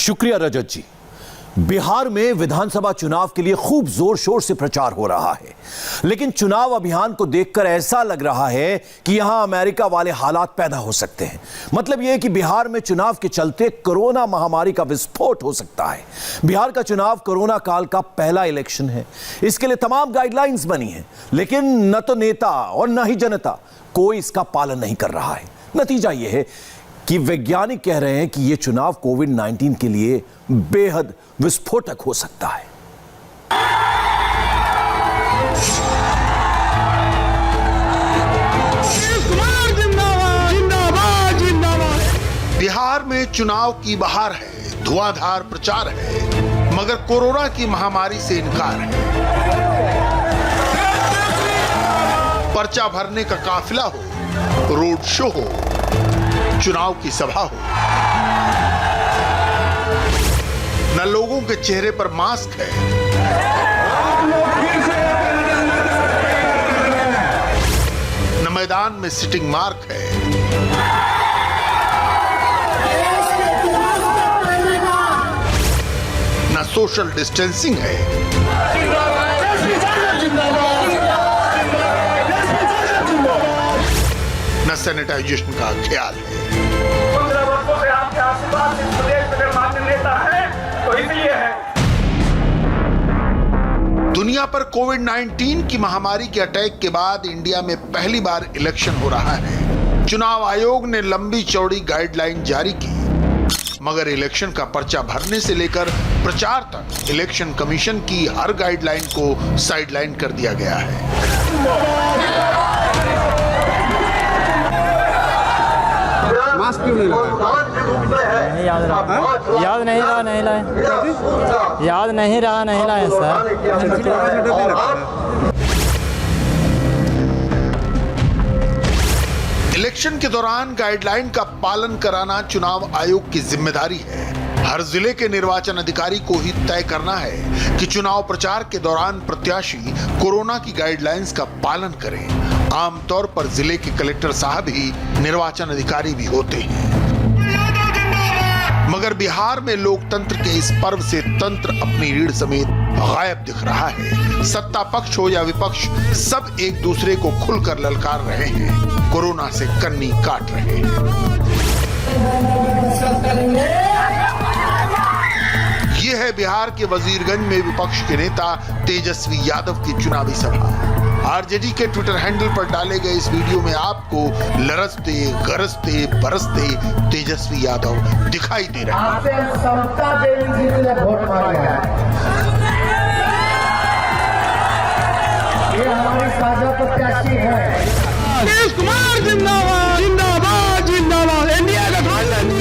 शुक्रिया रजत जी। बिहार में विधानसभा चुनाव के लिए खूब जोर शोर से प्रचार हो रहा है, लेकिन चुनाव अभियान को देखकर ऐसा लग रहा है कि यहां अमेरिका वाले हालात पैदा हो सकते हैं। मतलब यह कि बिहार में चुनाव के चलते कोरोना महामारी का विस्फोट हो सकता है। बिहार का चुनाव कोरोना काल का पहला इलेक्शन है, इसके लिए तमाम गाइडलाइंस बनी हैं, लेकिन न तो नेता और न ही जनता कोई इसका पालन नहीं कर रहा है। नतीजा यह है कि वैज्ञानिक कह रहे हैं कि यह चुनाव कोविड-19 के लिए बेहद विस्फोटक हो सकता है। बिहार में चुनाव की बहार है, धुआंधार प्रचार है, मगर कोरोना की महामारी से इनकार है। पर्चा भरने का काफिला हो, रोड शो हो, चुनाव की सभा हो, न लोगों के चेहरे पर मास्क है, न मैदान में सिटिंग मार्क है, न सोशल डिस्टेंसिंग है, न सैनिटाइजेशन का ख्याल है। 15 वर्षों से आपके आशीर्वाद इस प्रदेश में मान्य नेता है, तो इसलिए है। दुनिया पर कोविड-19 की महामारी के अटैक के बाद इंडिया में पहली बार इलेक्शन हो रहा है। चुनाव आयोग ने लंबी चौड़ी गाइडलाइन जारी की, मगर इलेक्शन का पर्चा भरने से लेकर प्रचार तक इलेक्शन कमीशन की हर गाइडलाइन को साइडलाइन कर दिया गया है। मास्क क्यों नहीं लगाया? नहीं याद रहा, याद नहीं रहा, नहीं लाए, याद नहीं रहा, नहीं लाए सर। इलेक्शन के दौरान गाइडलाइन का पालन कराना चुनाव आयोग की जिम्मेदारी है। हर जिले के निर्वाचन अधिकारी को ही तय करना है कि चुनाव प्रचार के दौरान प्रत्याशी कोरोना की गाइडलाइंस का पालन करें। आमतौर पर जिले के कलेक्टर साहब ही निर्वाचन अधिकारी भी होते हैं, मगर बिहार में लोकतंत्र के इस पर्व से तंत्र अपनी रीढ़ समेत गायब दिख रहा है। सत्ता पक्ष हो या विपक्ष, सब एक दूसरे को खुलकर ललकार रहे हैं, कोरोना से कन्नी काट रहे हैं। ये है बिहार के वजीरगंज में विपक्ष के नेता तेजस्वी यादव की चुनावी सभा। आरजेडी के ट्विटर हैंडल पर डाले गए इस वीडियो में आपको लरजते, गरजते, बरसते तेजस्वी यादव दिखाई दे रहे हैं। ये हमारी साझा प्रत्याशी है। नीतीश कुमार जिंदाबाद, जिंदाबाद, जिंदाबाद। इंडिया का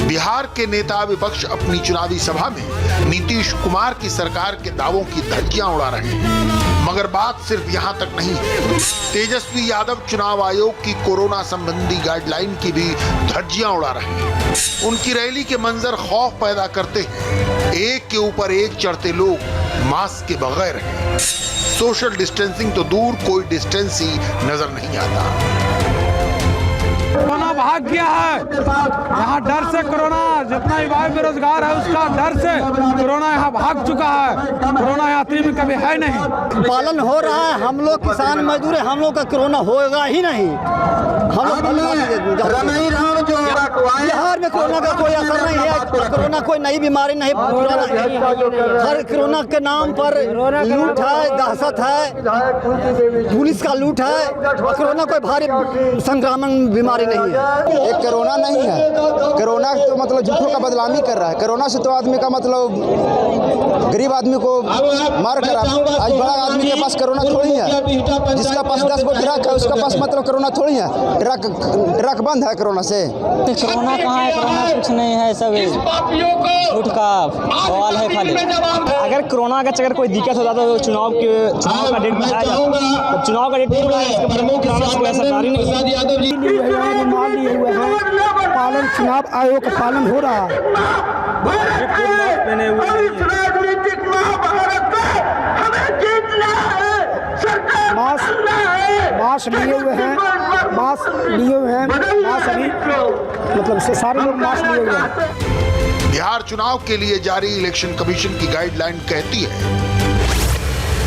बिहार के नेता विपक्ष अपनी चुनावी सभा में नीतीश कुमार की सरकार के दावों की धज्जियां उड़ा रहे हैं, मगर बात सिर्फ यहां तक नहीं है। तेजस्वी यादव चुनाव आयोग की कोरोना संबंधी गाइडलाइन की भी धज्जियां उड़ा रहे हैं। उनकी रैली के मंजर खौफ पैदा करते हैं। एक के ऊपर एक चढ़ते लोग मास्क के बगैर हैं। सोशल डिस्टेंसिंग तो दूर, कोई डिस्टेंस ही नजर नहीं आता। कोरोना भाग गया है यहाँ, डर से कोरोना, जितना युवा बेरोजगार है उसका डर से कोरोना यहाँ भाग चुका है। कोरोना यात्री में कभी है नहीं, पालन हो रहा है। हम लोग किसान मजदूर, हम लोग का कोरोना होगा ही नहीं। हम लोग बिहार में कोरोना का कोई असर नहीं है। कोरोना कोई नई बीमारी नहीं, हर कोरोना के नाम पर लूट है, दहशत है, पुलिस का लूट है। कोरोना कोई भारी संक्रामक बीमारी नहीं है। एक कोरोना नहीं है, कोरोना तो मतलब झूठों का बदनामी कर रहा है। कोरोना से तो आदमी का मतलब गरीब आदमी को मार कर, आज बड़ा आदमी के पास कोरोना थोड़ी है। जिसका पास 10 गो ट्रक है उसका पास मतलब कोरोना थोड़ी है। ट्रक बंद है कोरोना से। कोरोना कहाँ है? कोरोना कुछ नहीं है, सब झूठ का सवाल है खाली। अगर कोरोना का अगर कोई दिक्कत होता तो चुनाव का डेट बढ़ाया जाता। चुनाव का डेट सरकारी मान लिए हुए हैं, पालन चुनाव आयोग का पालन हो रहा है। मास्क लिए हुए हैं, मास्क लिए हुए हैं, मास्क अभी मतलब से सारे लोग मास्क लिए हुए हैं। बिहार चुनाव के लिए जारी इलेक्शन कमीशन की गाइडलाइन कहती है,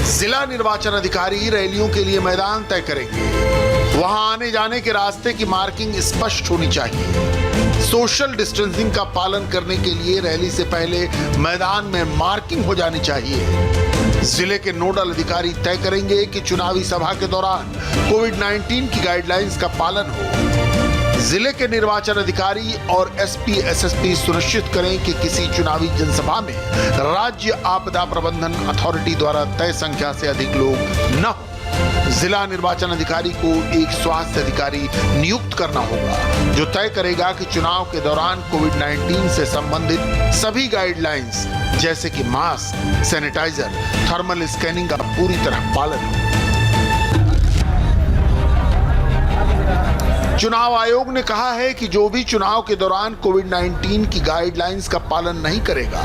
जिला निर्वाचन अधिकारी रैलियों के लिए मैदान तय करेंगे। वहां आने जाने के रास्ते की मार्किंग स्पष्ट होनी चाहिए। सोशल डिस्टेंसिंग का पालन करने के लिए रैली से पहले मैदान में मार्किंग हो जानी चाहिए। जिले के नोडल अधिकारी तय करेंगे कि चुनावी सभा के दौरान कोविड-19 की गाइडलाइंस का पालन हो। जिले के निर्वाचन अधिकारी और एसपी एसएसपी सुनिश्चित करें कि किसी चुनावी जनसभा में राज्य आपदा प्रबंधन अथॉरिटी द्वारा तय संख्या से अधिक लोग न हो। जिला निर्वाचन अधिकारी को एक स्वास्थ्य अधिकारी नियुक्त करना होगा, जो तय करेगा कि चुनाव के दौरान कोविड-19 से संबंधित सभी गाइडलाइंस जैसे कि मास्क, सैनिटाइजर, थर्मल स्कैनिंग का पूरी तरह पालन हो। चुनाव आयोग ने कहा है कि जो भी चुनाव के दौरान कोविड-19 की गाइडलाइंस का पालन नहीं करेगा,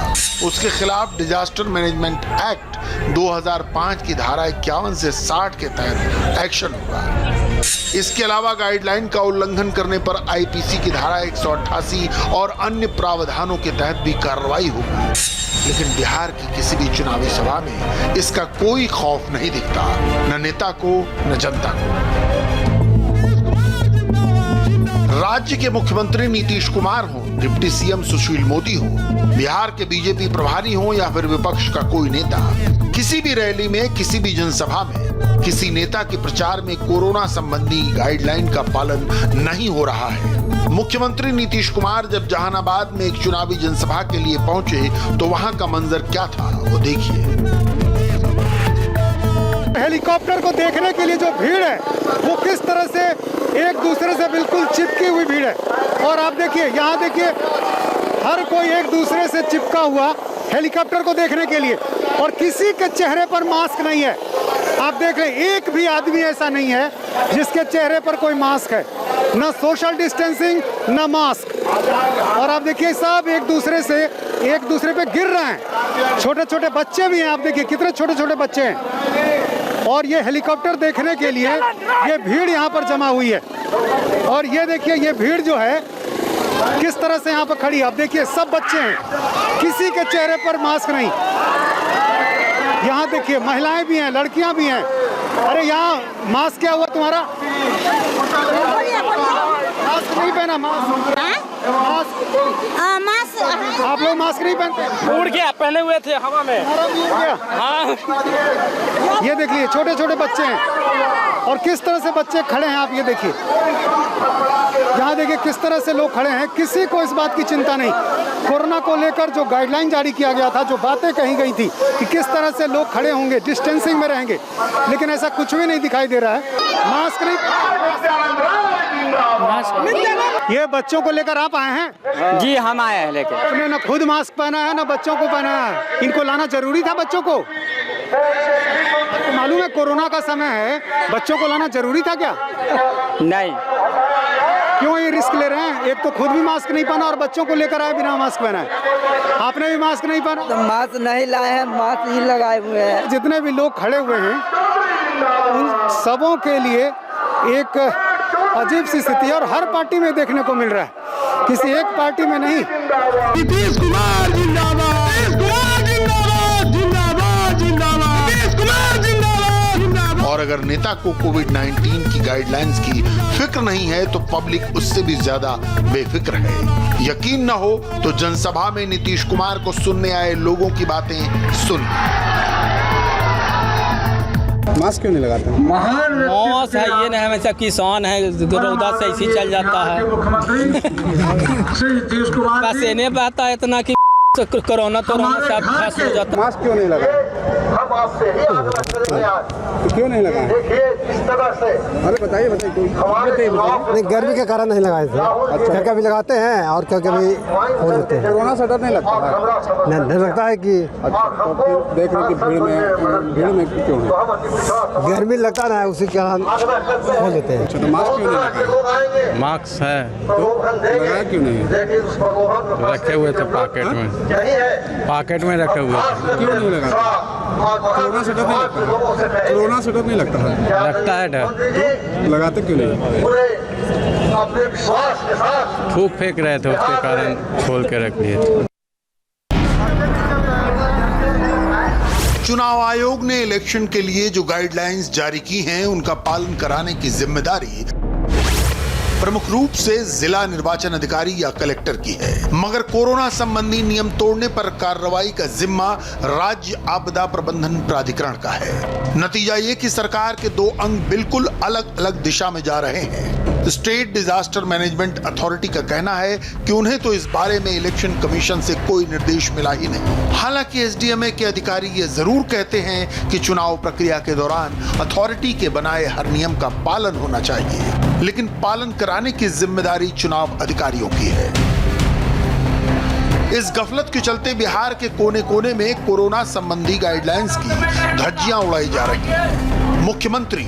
उसके खिलाफ डिजास्टर मैनेजमेंट एक्ट 2005 की धारा 51 से 60 के तहत एक्शन होगा। इसके अलावा गाइडलाइन का उल्लंघन करने पर आईपीसी की धारा 188 और अन्य प्रावधानों के तहत भी कार्रवाई होगी। लेकिन बिहार की किसी भी चुनावी सभा में इसका कोई खौफ नहीं दिखता, न नेता को न जनता को। राज्य के मुख्यमंत्री नीतीश कुमार हो, डिप्टी सीएम सुशील मोदी हो, बिहार के बीजेपी प्रभारी हो या फिर विपक्ष का कोई नेता, किसी भी रैली में, किसी भी जनसभा में किसी नेता के प्रचार में कोरोना संबंधी गाइडलाइन का पालन नहीं हो रहा है। मुख्यमंत्री नीतीश कुमार जब जहानाबाद में एक चुनावी जनसभा के लिए पहुंचे तो वहां का मंजर क्या था, वो देखिए। हेलीकॉप्टर को देखने के लिए जो भीड़ है वो किस तरह से एक दूसरे से बिल्कुल चिपकी हुई भीड़ है। और आप देखिए, यहाँ देखिए, हर कोई एक दूसरे से चिपका हुआ हेलीकॉप्टर को देखने के लिए, और किसी के चेहरे पर मास्क नहीं है। आप देख रहे हैं, एक भी आदमी ऐसा नहीं है जिसके चेहरे पर कोई मास्क है, न सोशल डिस्टेंसिंग न मास्क। और आप देखिए, सब एक दूसरे पे गिर रहे हैं। छोटे छोटे बच्चे भी हैं, आप देखिए कितने छोटे छोटे बच्चे हैं। और ये हेलीकॉप्टर देखने के लिए ये भीड़ यहाँ पर जमा हुई है। और ये देखिए, ये भीड़ जो है किस तरह से यहाँ पर खड़ी है। आप देखिए, सब बच्चे हैं, किसी के चेहरे पर मास्क नहीं। यहाँ देखिए, महिलाएं भी हैं, लड़कियां भी हैं। अरे यहाँ मास्क क्या हुआ तुम्हारा? मास्क नहीं पहना? मास्क आप लोग मास्क नहीं पहनते? उड़ गया, पहने हुए थे हवा में। उड़ गया। हाँ। ये देख लीजिए, छोटे छोटे बच्चे हैं और किस तरह से बच्चे खड़े हैं। आप ये देखिए, यहाँ देखिए किस तरह से लोग खड़े हैं। किसी को इस बात की चिंता नहीं। कोरोना को लेकर जो गाइडलाइन जारी किया गया था, जो बातें कही गई थी कि किस तरह से लोग खड़े होंगे, डिस्टेंसिंग में रहेंगे, लेकिन ऐसा कुछ भी नहीं दिखाई दे रहा है। मास्क नहीं। ये बच्चों को लेकर आप आए हैं? जी, हम आए हैं लेकर। आपने ना खुद मास्क पहना है ना बच्चों को पहना है। इनको लाना जरूरी था बच्चों को? मालूम है कोरोना का समय है, बच्चों को लाना जरूरी था क्या? नहीं। क्यों ये रिस्क ले रहे हैं? एक तो खुद भी मास्क नहीं पहना और बच्चों को लेकर आए बिना मास्क पहना है। आपने भी मास्क नहीं पहना? तो मास्क नहीं लाए हैं, मास्क ही लगाए हुए हैं। जितने भी लोग खड़े हुए हैं उन सबों के लिए एक अजीब सी स्थिति और हर पार्टी में देखने को मिल रहा है, किसी एक पार्टी में नहीं। नीतीश कुमार जिंदाबाद, नीतीश कुमार जिंदाबाद, जिंदाबाद जिंदाबाद, नीतीश कुमार जिंदाबाद जिंदाबाद। और अगर नेता को कोविड-19 की गाइडलाइंस की फिक्र नहीं है तो पब्लिक उससे भी ज्यादा बेफिक्र है। यकीन न हो तो जनसभा में नीतीश कुमार को सुनने आए लोगों की बातें सुन। मास्क क्यों नहीं लगाते? मौस है, ये नहीं, हमेशा किसान है, रौदा से ऐसे चल जाता है। बस इन्हें बहता है इतना कि कोरोना तो सब खस हो जाता है। मास्क क्यों नहीं लगाए? क्यों नहीं लगाए? अरे बताइए नहीं, गर्मी के कारण नहीं लगाए थे। अच्छा, कभी लगाते हैं और कभी हो जाते हैं। कोरोना से डर नहीं लगता है? नहीं लगता है कि अच्छा, तो फिर देख रहे कि भीड़ में क्यों है? गर्मी लगता ना है, उसी के कारण हो जाते हैं। अच्छा, तो मास्क क्यों नहीं लगाए? मास्क है तो लगाया क्यों नहीं? रखे हुए थे पॉकेट में रखे हुए थे। क्यों नहीं लगाते? कोरोना से डर नहीं लगता? कोरोना से डर नहीं लगता है? लगता है डर। तो लगाते क्यों नहीं? थूक फेंक रहे थे, उसके कारण खोल के रख दिए थे। चुनाव आयोग ने इलेक्शन के लिए जो गाइडलाइंस जारी की हैं, उनका पालन कराने की जिम्मेदारी प्रमुख रूप से जिला निर्वाचन अधिकारी या कलेक्टर की है, मगर कोरोना संबंधी नियम तोड़ने पर कार्रवाई का जिम्मा राज्य आपदा प्रबंधन प्राधिकरण का है। नतीजा ये कि सरकार के दो अंग बिल्कुल अलग अलग दिशा में जा रहे हैं। स्टेट डिजास्टर मैनेजमेंट अथॉरिटी का कहना है कि उन्हें तो इस बारे में इलेक्शन कमीशन से कोई निर्देश मिला ही नहीं। हालांकि एसडीएमए के अधिकारी ये जरूर कहते हैं कि चुनाव प्रक्रिया के दौरान अथॉरिटी के बनाए हर नियम का पालन होना चाहिए, लेकिन पालन कराने की जिम्मेदारी चुनाव अधिकारियों की है। इस गफलत के चलते बिहार के कोने कोने में कोरोना संबंधी गाइडलाइंस की धज्जियां उड़ाई जा रही हैं। मुख्यमंत्री,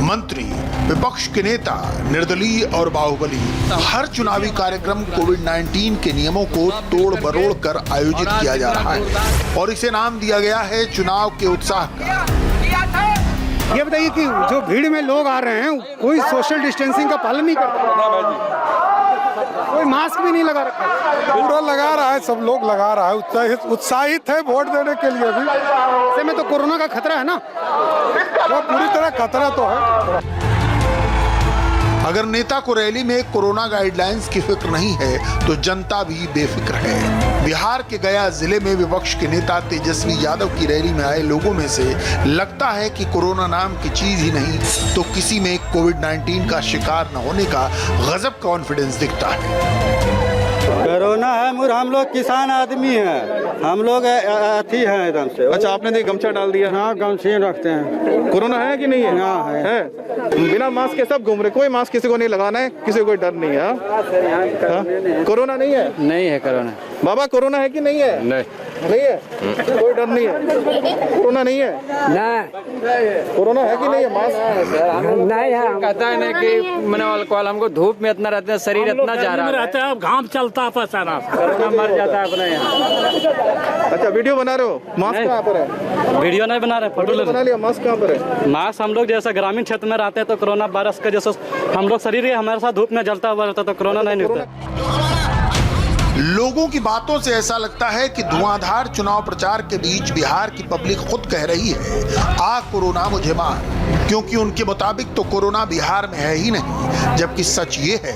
मंत्री, विपक्ष के नेता, निर्दलीय और बाहुबली हर चुनावी कार्यक्रम कोविड-19 के नियमों को तोड़ मरोड़ कर आयोजित किया जा रहा है और इसे नाम दिया गया है चुनाव के उत्साह का। ये बताइए कि जो भीड़ में लोग आ रहे हैं, कोई सोशल डिस्टेंसिंग का पालन नहीं करता, कोई मास्क भी नहीं लगा रखा, पूरा लगा रहा है, सब लोग लगा रहा है, उत्साहित है वोट देने के लिए भी। ऐसे में तो कोरोना का खतरा है ना, वो पूरी तरह खतरा तो है। अगर नेता को रैली में कोरोना गाइडलाइंस की फिक्र नहीं है तो जनता भी बेफिक्र है। बिहार के गया जिले में विपक्ष के नेता तेजस्वी यादव की रैली में आए लोगों में से लगता है कि कोरोना नाम की चीज ही नहीं तो किसी में कोविड-19 का शिकार न होने का गजब कॉन्फिडेंस दिखता है। कोरोना है, हम लोग किसान आदमी हैं, हम लोग अथी हैं एकदम से। अच्छा, आपने तो गमछा डाल दिया? हाँ, गमछे रखते हैं। कोरोना है कि नहीं है? हाँ, है। बिना मास्क के सब घूम रहे, कोई मास्क किसी को नहीं लगाना है, किसी को कोई डर नहीं है। कोरोना नहीं है? नहीं है कोरोना। बाबा कोरोना है कि नहीं है? नहीं है, कोई डर नहीं है। कोरोना नहीं है? नहीं। कोरोना है कि नहीं है? मास्क नहीं है। कहता है ना कि मैंने अल्कोहल, हमको धूप में इतना रहते हैं, शरीर इतना जा रहा है, घाम चलता पसाना, कोरोना मर जाता है अपने यहाँ। अच्छा, वीडियो बना रहे हो? मास्क कहाँ पर है? वीडियो नहीं बना रहे, फोटो बना लिया। मास्क कहाँ पर है? मास्क हम लोग जैसे ग्रामीण क्षेत्र में रहते हैं तो कोरोना वायरस का जैसे हम लोग शरीर हमारे साथ धूप में जलता हुआ रहता तो कोरोना नहीं निकलता। लोगों की बातों से ऐसा लगता है कि धुआंधार चुनाव प्रचार के बीच बिहार की पब्लिक खुद कह रही है आ कोरोना मुझे मार, क्योंकि उनके मुताबिक तो कोरोना बिहार में है ही नहीं, जबकि सच ये है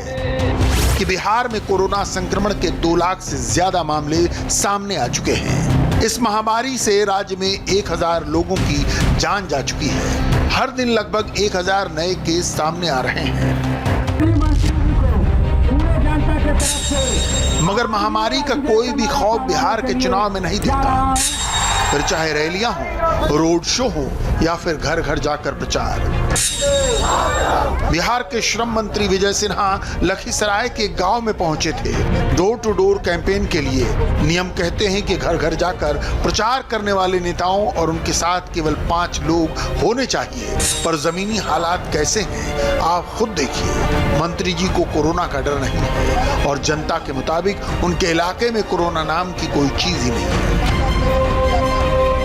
कि बिहार में कोरोना संक्रमण के 2 लाख से ज्यादा मामले सामने आ चुके हैं। इस महामारी से राज्य में 1000 लोगों की जान जा चुकी है। हर दिन लगभग 1000 नए केस सामने आ रहे हैं। मगर महामारी का कोई भी खौफ बिहार के चुनाव में नहीं दिखता, फिर चाहे रैलियां हो, रोड शो हो या फिर घर घर जाकर प्रचार। बिहार के श्रम मंत्री विजय सिन्हा लखीसराय के गांव में पहुंचे थे डोर टू डोर कैंपेन के लिए। नियम कहते हैं कि घर घर जाकर प्रचार करने वाले नेताओं और उनके साथ केवल 5 लोग होने चाहिए, पर जमीनी हालात कैसे हैं आप खुद देखिए। मंत्री जी को कोरोना का डर नहीं है और जनता के मुताबिक उनके इलाके में कोरोना नाम की कोई चीज ही नहीं है।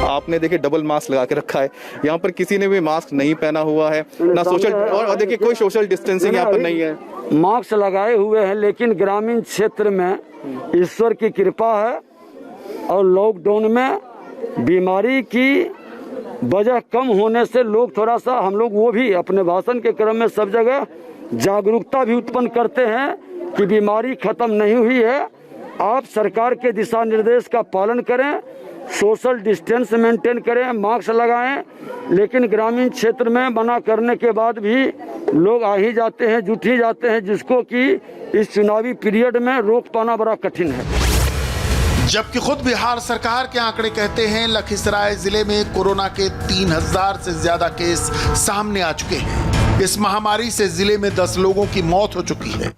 आपने देखिए डबल मास्क लगा के रखा है, यहाँ पर किसी ने भी मास्क नहीं पहना हुआ है, ना सोशल, और देखिए कोई सोशल डिस्टेंसिंग यहाँ पर नहीं है। मास्क लगाए हुए हैं, लेकिन ग्रामीण क्षेत्र में ईश्वर की कृपा है और लॉकडाउन में बीमारी की वजह कम होने से लोग थोड़ा सा, हम लोग वो भी अपने भाषण के क्रम में सब जगह जागरूकता भी उत्पन्न करते हैं कि बीमारी खत्म नहीं हुई है। आप सरकार के दिशा निर्देश का पालन करें, सोशल डिस्टेंस मेंटेन करें, मास्क लगाएं, लेकिन ग्रामीण क्षेत्र में मना करने के बाद भी लोग आ ही जाते हैं, जुट ही जाते हैं, जिसको कि इस चुनावी पीरियड में रोक पाना बड़ा कठिन है। जबकि खुद बिहार सरकार के आंकड़े कहते हैं लखीसराय जिले में कोरोना के 3000 से ज्यादा केस सामने आ चुके हैं। इस महामारी से जिले में 10 लोगों की मौत हो चुकी है।